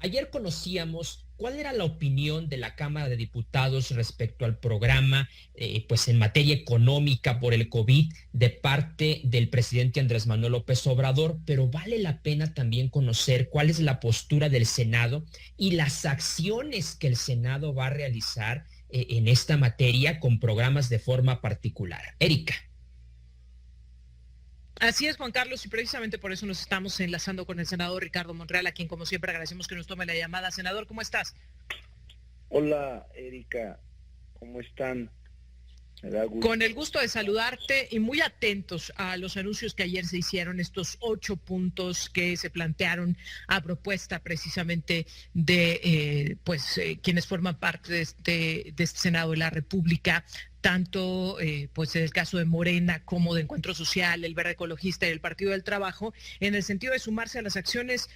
Ayer conocíamos cuál era la opinión de la Cámara de Diputados respecto al programa, pues en materia económica por el COVID de parte del presidente Andrés Manuel López Obrador, pero vale la pena también conocer cuál es la postura del Senado y las acciones que el Senado va a realizar en esta materia con programas de forma particular. Erika. Así es, Juan Carlos, y precisamente por eso nos estamos enlazando con el senador Ricardo Monreal, a quien como siempre agradecemos que nos tome la llamada. Senador, ¿cómo estás? Hola, Erika, ¿cómo están? Me da gusto. Con el gusto de saludarte y muy atentos a los anuncios que ayer se hicieron, estos 8 puntos que se plantearon a propuesta precisamente de quienes forman parte de este Senado de la República, tanto pues en el caso de Morena como de Encuentro Social, el Verde Ecologista y el Partido del Trabajo, en el sentido de sumarse a las acciones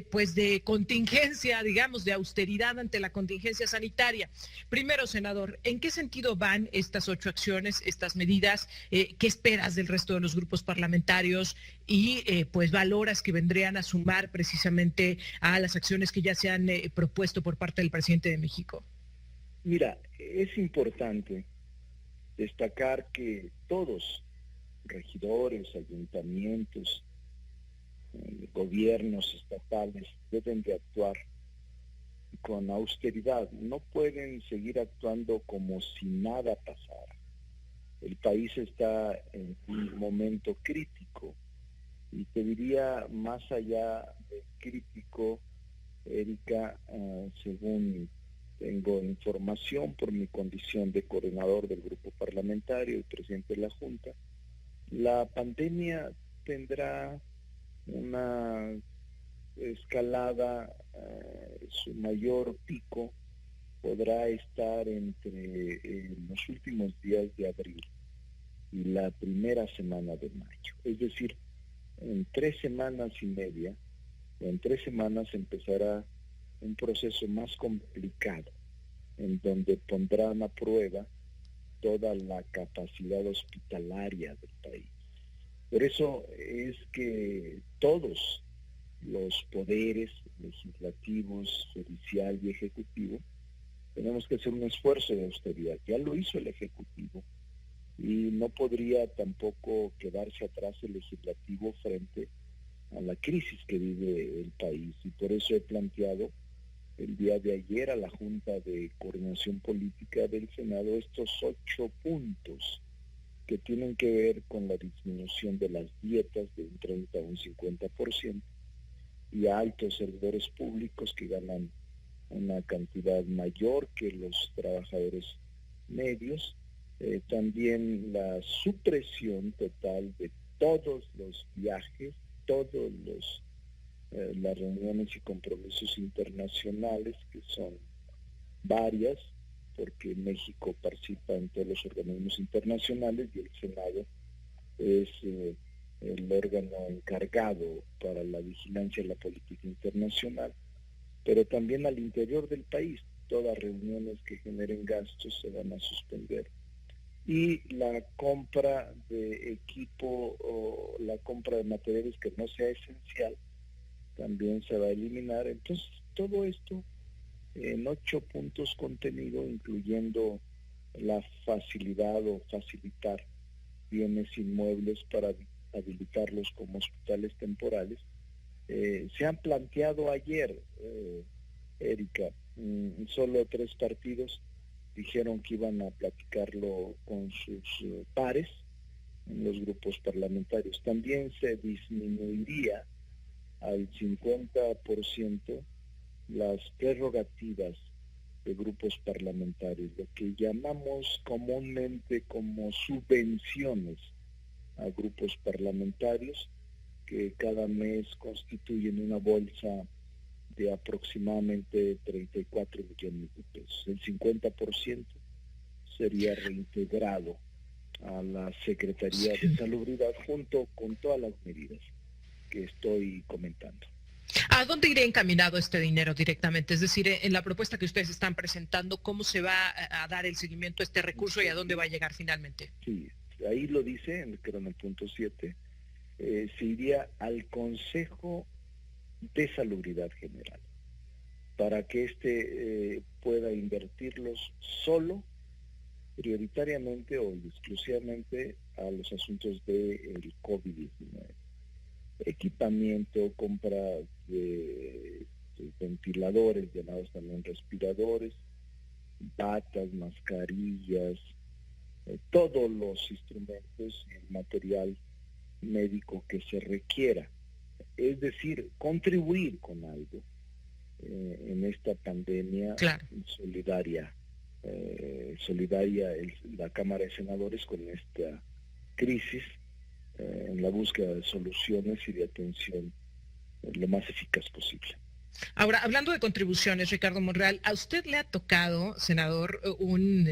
pues de contingencia, digamos, de austeridad ante la contingencia sanitaria. Primero, senador, ¿en qué sentido van estas 8 acciones, estas medidas? ¿Qué esperas del resto de los grupos parlamentarios? Y pues valoras que vendrían a sumar precisamente a las acciones que ya se han propuesto por parte del presidente de México. Mira, es importante destacar que todos, regidores, ayuntamientos, gobiernos estatales, deben de actuar con austeridad. No pueden seguir actuando como si nada pasara. El país está en un momento crítico y te diría más allá de crítico, Erika, según tengo información por mi condición de coordinador del grupo parlamentario y presidente de la Junta, la pandemia tendrá una escalada, su mayor pico podrá estar entre los últimos días de abril y la primera semana de mayo. Es decir, en 3 semanas y media, o en 3 semanas empezará un proceso más complicado, en donde pondrán a prueba toda la capacidad hospitalaria del país. Por eso es que todos los poderes legislativos, judicial y ejecutivo tenemos que hacer un esfuerzo de austeridad. Ya lo hizo el Ejecutivo y no podría tampoco quedarse atrás el Legislativo frente a la crisis que vive el país. Y por eso he planteado el día de ayer a la Junta de Coordinación Política del Senado estos 8 puntos que tienen que ver con la disminución de las dietas de un 30 a un 50% y a altos servidores públicos que ganan una cantidad mayor que los trabajadores medios, también la supresión total de todos los viajes, todos las reuniones y compromisos internacionales, que son varias, porque México participa en todos los organismos internacionales y el Senado es el órgano encargado para la vigilancia de la política internacional, pero también al interior del país, todas reuniones que generen gastos se van a suspender. Y la compra de equipo o la compra de materiales que no sea esencial también se va a eliminar. Entonces, todo esto en 8 puntos contenido, incluyendo la facilidad o facilitar bienes inmuebles para habilitarlos como hospitales temporales, se han planteado ayer, Erika. Solo 3 partidos dijeron que iban a platicarlo con sus pares en los grupos parlamentarios. También se disminuiría al 50% las prerrogativas de grupos parlamentarios, lo que llamamos comúnmente como subvenciones a grupos parlamentarios, que cada mes constituyen una bolsa de aproximadamente 34 millones de pesos. El 50% sería reintegrado a la Secretaría de Salubridad junto con todas las medidas que estoy comentando. ¿A dónde irá encaminado este dinero directamente? Es decir, en la propuesta que ustedes están presentando, ¿cómo se va a dar el seguimiento a este recurso y a dónde va a llegar finalmente? Sí, ahí lo dice, creo en el punto 7, se iría al Consejo de Salubridad General. para que pueda invertirlos solo, prioritariamente o exclusivamente a los asuntos del COVID-19. Equipamiento, compra de ventiladores, llamados también respiradores, batas, mascarillas, todos los instrumentos y el material médico que se requiera. Es decir, contribuir con algo en esta pandemia solidaria. La Cámara de Senadores con esta crisis en la búsqueda de soluciones y de atención lo más eficaz posible. Ahora, hablando de contribuciones, Ricardo Monreal, ¿a usted le ha tocado, senador, un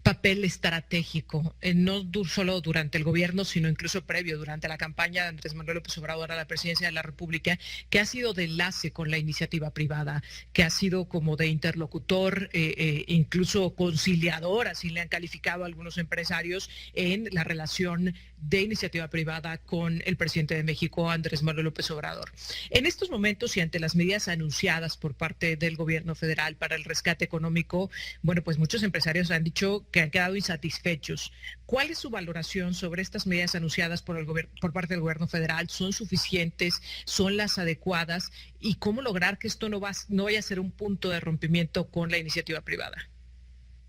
papel estratégico, no solo durante el gobierno, sino incluso previo, durante la campaña de Andrés Manuel López Obrador a la presidencia de la República, que ha sido de enlace con la iniciativa privada, que ha sido como de interlocutor, incluso conciliador, así le han calificado a algunos empresarios, en la relación de iniciativa privada con el presidente de México, Andrés Manuel López Obrador? En estos momentos y ante las medidas anunciadas por parte del gobierno federal para el rescate económico, bueno, pues muchos empresarios han dicho que han quedado insatisfechos. ¿Cuál es su valoración sobre estas medidas anunciadas por parte del gobierno federal? ¿Son suficientes? ¿Son las adecuadas? ¿Y cómo lograr que esto no vaya a ser un punto de rompimiento con la iniciativa privada?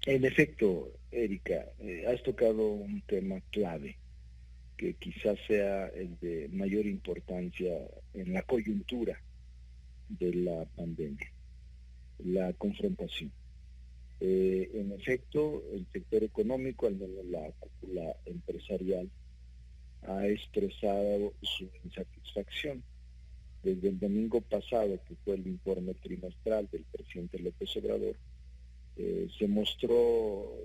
En efecto, Erika, has tocado un tema clave, que quizás sea el de mayor importancia en la coyuntura de la pandemia, la confrontación. En efecto, el sector económico, al menos la cúpula empresarial, ha expresado su insatisfacción. Desde el domingo pasado, que fue el informe trimestral del presidente López Obrador, se mostró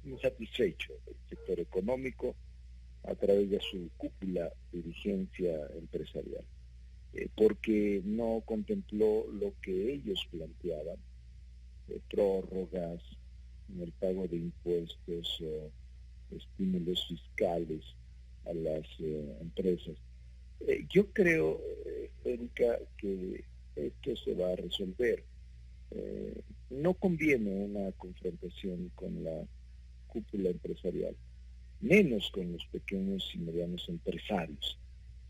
insatisfecho el sector económico a través de su cúpula de dirigencia empresarial, porque no contempló lo que ellos planteaban, prórrogas en el pago de impuestos, estímulos fiscales a las empresas. Yo creo, Erika, que esto se va a resolver. No conviene una confrontación con la cúpula empresarial, menos con los pequeños y medianos empresarios.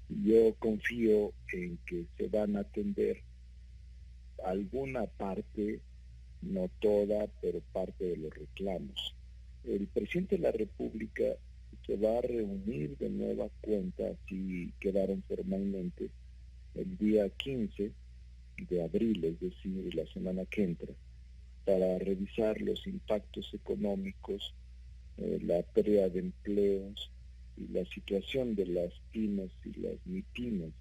Yo confío en que se van a atender alguna parte, no toda, pero parte de los reclamos. El presidente de la República se va a reunir de nueva cuenta, si quedaron formalmente, el día 15 de abril, es decir, la semana que entra, para revisar los impactos económicos, la pérdida de empleos y la situación de las pymes y las mipymes,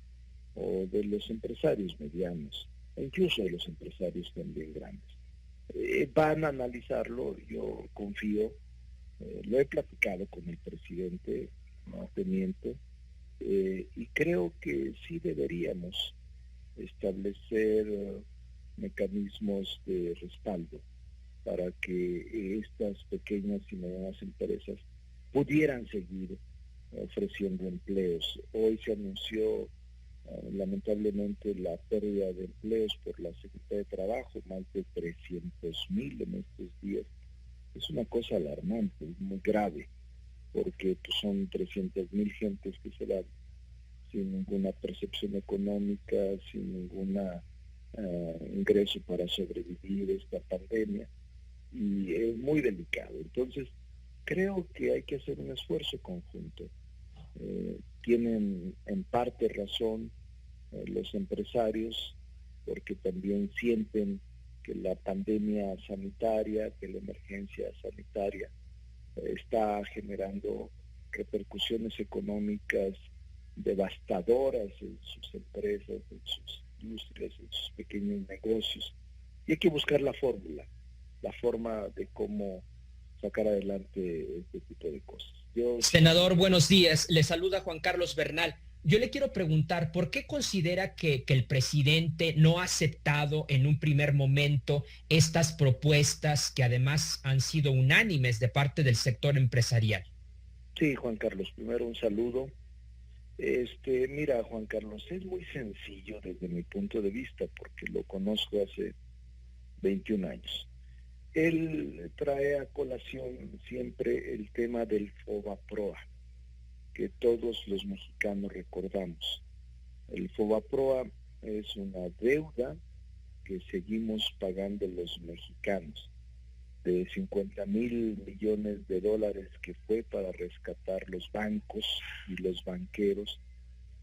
o de los empresarios medianos, e incluso de los empresarios también grandes. Van a analizarlo, yo confío, lo he platicado con el presidente, no te miento, y creo que sí deberíamos establecer mecanismos de respaldo para que estas pequeñas y medianas empresas pudieran seguir ofreciendo empleos. Hoy se anunció lamentablemente la pérdida de empleos por la Secretaría de Trabajo, más de 300,000 en estos días. Es una cosa alarmante, es muy grave, porque pues, son 300,000 gentes que se van sin ninguna percepción económica, sin ninguna ingreso para sobrevivir esta pandemia, y es muy delicado. Entonces, creo que hay que hacer un esfuerzo conjunto. Tienen en parte razón los empresarios, porque también sienten que la pandemia sanitaria, que la emergencia sanitaria está generando repercusiones económicas devastadoras en sus empresas, en sus industrias, en sus pequeños negocios. Y hay que buscar la forma de cómo sacar adelante este tipo de cosas. Senador, buenos días. Le saluda Juan Carlos Bernal. Yo le quiero preguntar, ¿por qué considera que el presidente no ha aceptado en un primer momento estas propuestas que además han sido unánimes de parte del sector empresarial? Sí, Juan Carlos, primero un saludo. Mira, Juan Carlos, es muy sencillo desde mi punto de vista, porque lo conozco hace 21 años. Él trae a colación siempre el tema del FOBAPROA, que todos los mexicanos recordamos. El FOBAPROA es una deuda que seguimos pagando los mexicanos, de 50,000 millones de dólares que fue para rescatar los bancos y los banqueros.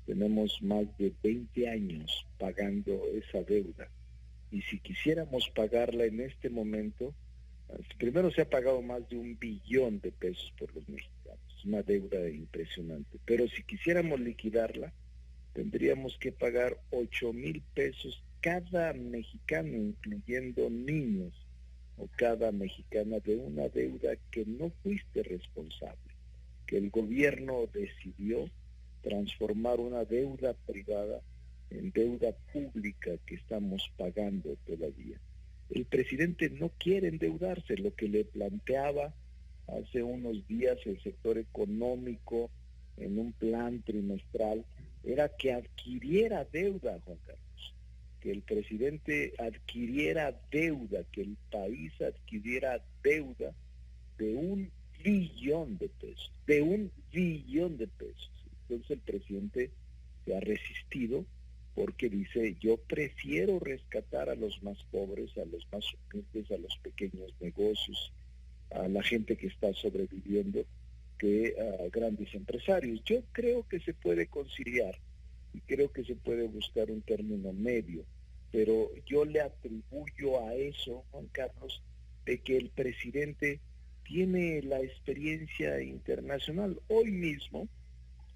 Tenemos más de 20 años pagando esa deuda. Y si quisiéramos pagarla en este momento, primero se ha pagado más de 1 billón de pesos por los mexicanos. Es una deuda impresionante. Pero si quisiéramos liquidarla, tendríamos que pagar 8,000 pesos cada mexicano, incluyendo niños, o cada mexicana, de una deuda que no fuiste responsable, que el gobierno decidió transformar una deuda privada en deuda pública que estamos pagando todavía. El presidente no quiere endeudarse. Lo que le planteaba hace unos días el sector económico en un plan trimestral era que adquiriera deuda, Juan Carlos, que el presidente adquiriera deuda, que el país adquiriera deuda de 1 billón de pesos, de 1 billón de pesos. Entonces el presidente se ha resistido porque dice: yo prefiero rescatar a los más pobres, a los más humildes, a los pequeños negocios, a la gente que está sobreviviendo, que a grandes empresarios. Yo creo que se puede conciliar y creo que se puede buscar un término medio, pero yo le atribuyo a eso, Juan Carlos, de que el presidente tiene la experiencia internacional. Hoy mismo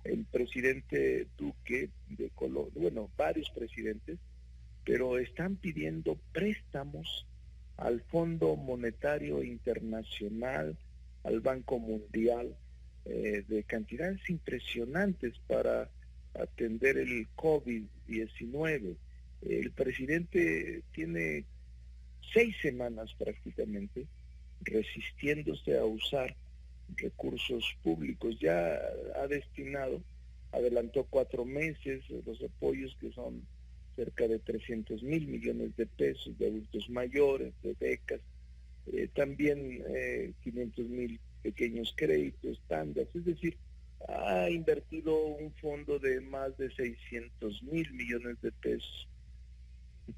el presidente Duque de Colombia, bueno, varios presidentes, pero están pidiendo préstamos al Fondo Monetario Internacional, al Banco Mundial, de cantidades impresionantes para atender el COVID-19. El presidente tiene 6 semanas prácticamente resistiéndose a usar recursos públicos. Ya ha destinado, adelantó 4 meses los apoyos, que son cerca de 300,000 millones de pesos, de adultos mayores, de becas, también 500,000 pequeños créditos, tandas. Es decir, ha invertido un fondo de más de 600,000 millones de pesos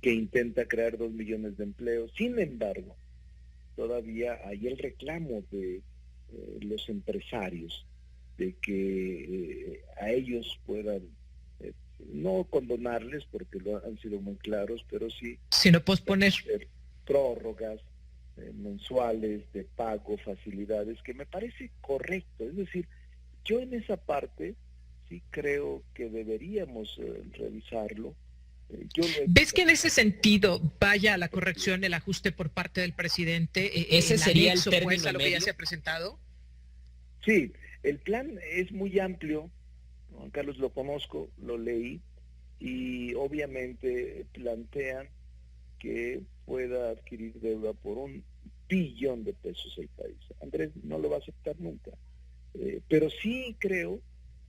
que intenta crear 2 millones de empleos. Sin embargo, todavía hay el reclamo de los empresarios de que a ellos puedan no condonarles, porque han sido muy claros, pero sí sino posponer prórrogas mensuales de pago, facilidades, que me parece correcto. Es decir, yo en esa parte sí creo que deberíamos revisarlo. ¿Ves que en ese sentido vaya a la corrección, el ajuste por parte del presidente? ¿Ese sería el término pues, a lo medio? que ya se ha presentado? Sí, el plan es muy amplio. Juan Carlos, lo conozco, lo leí, y obviamente plantean que pueda adquirir deuda por 1 billón de pesos el país. Andrés no lo va a aceptar nunca. Pero sí creo,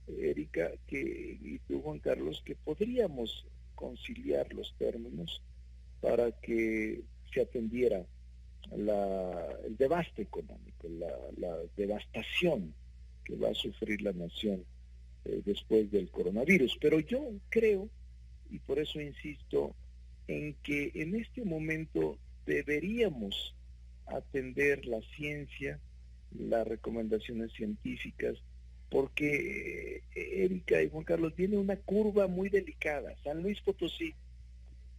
Erika, y tú, Juan Carlos, que podríamos conciliar los términos para que se atendiera el devaste económico, la devastación que va a sufrir la nación después del coronavirus. Pero yo creo, y por eso insisto, en que en este momento deberíamos atender la ciencia, las recomendaciones científicas, porque Erika y Juan Carlos, tiene una curva muy delicada. San Luis Potosí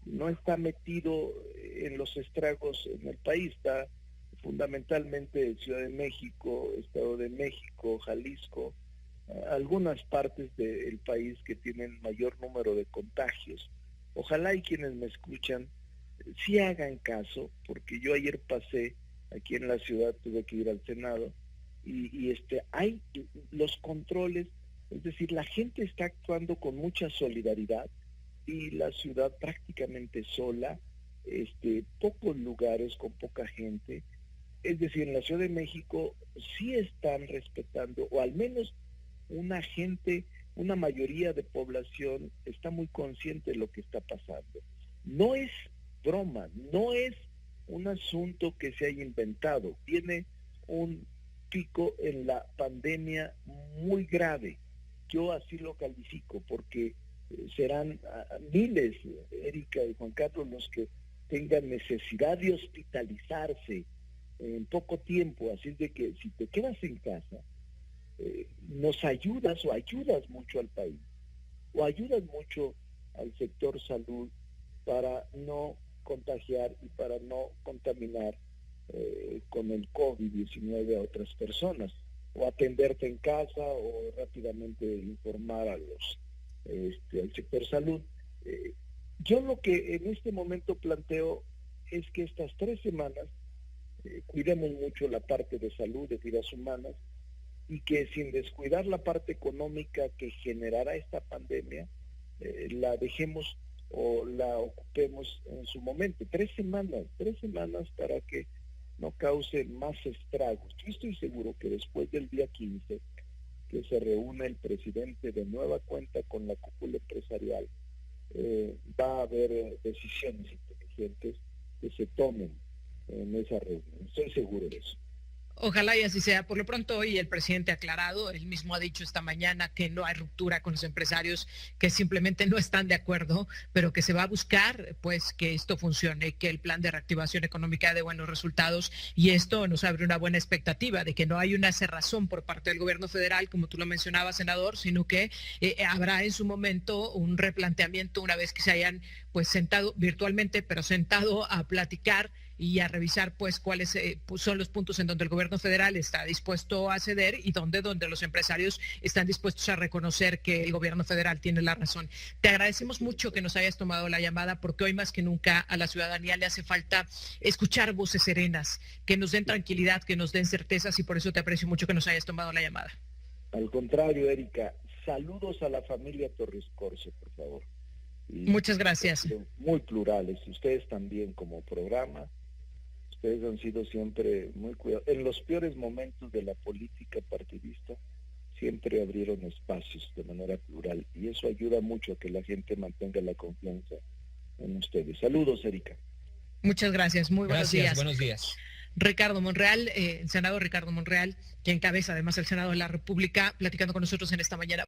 no está metido en los estragos en el país, está fundamentalmente Ciudad de México, Estado de México, Jalisco, algunas partes del país que tienen mayor número de contagios. Ojalá y quienes me escuchan sí hagan caso, porque yo ayer pasé aquí en la ciudad, tuve que ir al Senado, y hay los controles, es decir, la gente está actuando con mucha solidaridad, y la ciudad prácticamente sola, pocos lugares con poca gente. Es decir, en la Ciudad de México sí están respetando, o al menos una mayoría de población está muy consciente de lo que está pasando. No es broma, no es un asunto que se haya inventado. Viene un pico en la pandemia muy grave. Yo así lo califico, porque serán miles, Erika y Juan Carlos, los que tengan necesidad de hospitalizarse en poco tiempo. Así es de que si te quedas en casa, nos ayudas o ayudas mucho al país, o ayudas mucho al sector salud para no contagiar y para no contaminar con el COVID-19 a otras personas, o atenderte en casa, o rápidamente informar a los al sector salud. Yo lo que en este momento planteo es que estas 3 semanas cuidemos mucho la parte de salud, de vidas humanas, y que sin descuidar la parte económica que generará esta pandemia, la dejemos o la ocupemos en su momento. 3 semanas para que no cause más estragos. Yo estoy seguro que después del día 15, que se reúne el presidente de nueva cuenta con la cúpula empresarial, va a haber decisiones inteligentes que se tomen en esa reunión. Estoy seguro de eso. Ojalá y así sea. Por lo pronto, hoy el presidente ha aclarado, él mismo ha dicho esta mañana que no hay ruptura con los empresarios, que simplemente no están de acuerdo, pero que se va a buscar pues que esto funcione, que el plan de reactivación económica dé buenos resultados, y esto nos abre una buena expectativa de que no hay una cerrazón por parte del gobierno federal, como tú lo mencionabas, senador, sino que habrá en su momento un replanteamiento una vez que se hayan pues sentado virtualmente, pero sentado a platicar y a revisar pues cuáles son los puntos en donde el gobierno federal está dispuesto a ceder y donde los empresarios están dispuestos a reconocer que el gobierno federal tiene la razón. Te agradecemos mucho que nos hayas tomado la llamada, porque hoy más que nunca a la ciudadanía le hace falta escuchar voces serenas, que nos den tranquilidad, que nos den certezas, y por eso te aprecio mucho que nos hayas tomado la llamada. Al contrario, Erika, saludos a la familia Torres Corso, por favor. Y muchas gracias. Muy plurales, ustedes también como programa. Ustedes han sido siempre muy cuidadosos. En los peores momentos de la política partidista, siempre abrieron espacios de manera plural, y eso ayuda mucho a que la gente mantenga la confianza en ustedes. Saludos, Erika. Muchas gracias. Muy buenos días. Buenos días. Ricardo Monreal, el senador Ricardo Monreal, que encabeza además el Senado de la República, platicando con nosotros en esta mañana.